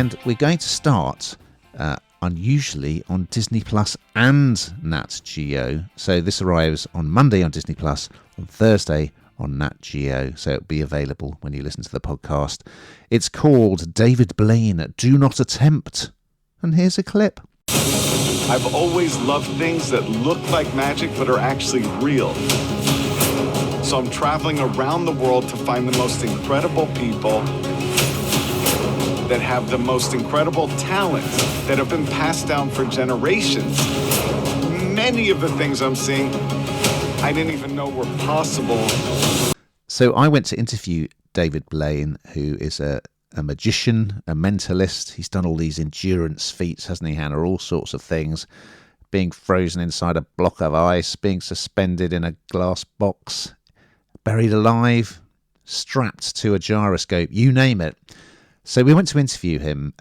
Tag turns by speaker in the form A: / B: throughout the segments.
A: And we're going to start unusually on Disney Plus and Nat Geo. So this arrives on Monday on Disney Plus, on Thursday on Nat Geo, so it'll be available when you listen to the podcast. It's called David Blaine, Do Not Attempt. And here's a clip.
B: I've always loved things that look like magic but are actually real. So I'm traveling around the world to find the most incredible people that have the most incredible talents that have been passed down for generations. Many of the things I'm seeing, I didn't even know were possible.
A: So I went to interview David Blaine, who is a magician, a mentalist. He's done all these endurance feats, hasn't he, Hannah? All sorts of things. Being frozen inside a block of ice, being suspended in a glass box, buried alive, strapped to a gyroscope, you name it. So we went to interview him.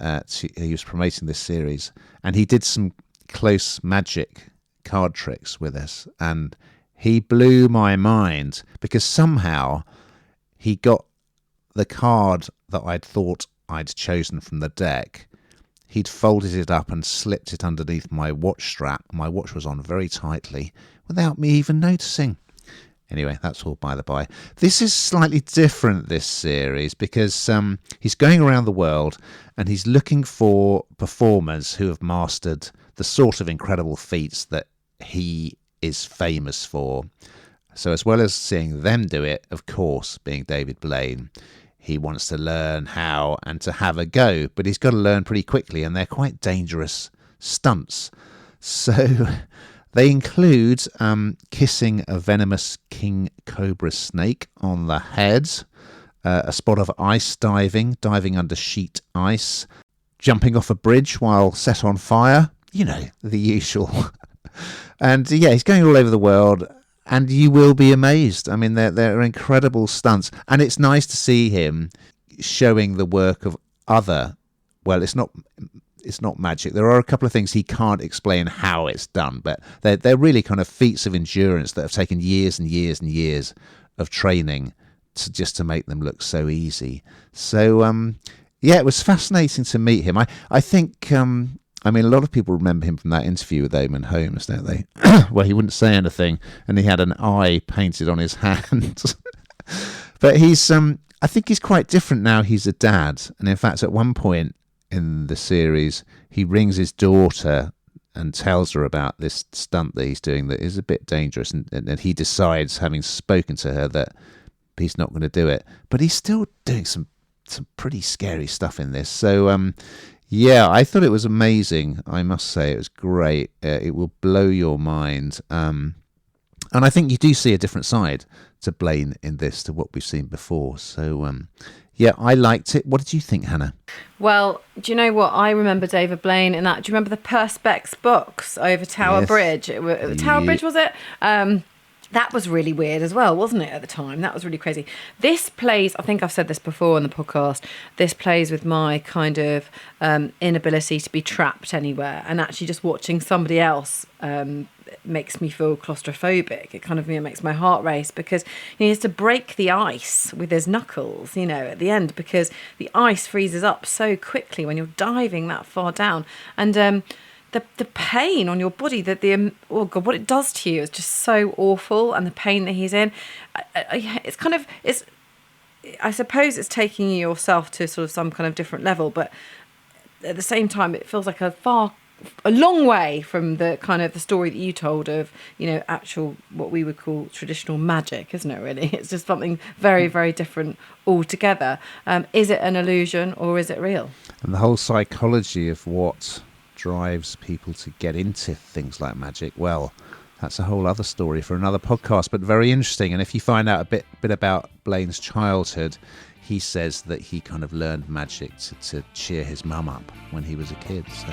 A: He was promoting this series, and he did some close magic card tricks with us. And he blew my mind because somehow he got the card that I'd thought I'd chosen from the deck. He'd folded it up and slipped it underneath my watch strap. My watch was on very tightly without me even noticing. Anyway, that's all by the by. This is slightly different, this series, because he's going around the world and he's looking for performers who have mastered the sort of incredible feats that he is famous for. So as well as seeing them do it, of course, being David Blaine, he wants to learn how and to have a go, but he's got to learn pretty quickly, and they're quite dangerous stunts. So they include kissing a venomous king cobra snake on the head, a spot of ice diving under sheet ice, jumping off a bridge while set on fire, you know, the usual. And yeah, he's going all over the world, and you will be amazed. I mean, they're incredible stunts, and it's nice to see him showing the work of other. Well, it's not magic. There are a couple of things he can't explain how it's done, but they're really kind of feats of endurance that have taken years and years and years of training to make them look so easy. So yeah, it was fascinating to meet him. I think. I mean, a lot of people remember him from that interview with Eamon Holmes, don't they? Where he wouldn't say anything and he had an eye painted on his hand. But I think he's quite different now. He's a dad. And in fact, at one point in the series, he rings his daughter and tells her about this stunt that he's doing that is a bit dangerous. And he decides, having spoken to her, that he's not going to do it. But he's still doing some pretty scary stuff in this. So, yeah, I thought it was amazing. I must say it was great. It will blow your mind. And I think you do see a different side to Blaine in this to what we've seen before. So, yeah, I liked it. What did you think, Hannah?
C: Well, do you know what? I remember David Blaine in that. Do you remember the Perspex box over Tower Bridge? Tower Bridge, was it? That was really weird as well, wasn't it, at the time? That was really crazy. This plays, I think I've said this before on the podcast, this plays with my kind of inability to be trapped anywhere. And actually just watching somebody else makes me feel claustrophobic. It kind of makes my heart race because he has to break the ice with his knuckles, you know, at the end because the ice freezes up so quickly when you're diving that far down. And the pain on your body, oh God, what it does to you is just so awful, and the pain that he's in, it's kind of, I suppose it's taking yourself to sort of some kind of different level, but at the same time, it feels like a long way from the kind of the story that you told of, you know, actual, what we would call traditional magic, isn't it really? It's just something very, very different altogether. Is it an illusion or is it real?
A: And the whole psychology of what drives people to get into things like magic, well, that's a whole other story for another podcast, but very interesting. And if you find out a bit about Blaine's childhood, he says that he kind of learned magic to cheer his mum up when he was a kid. So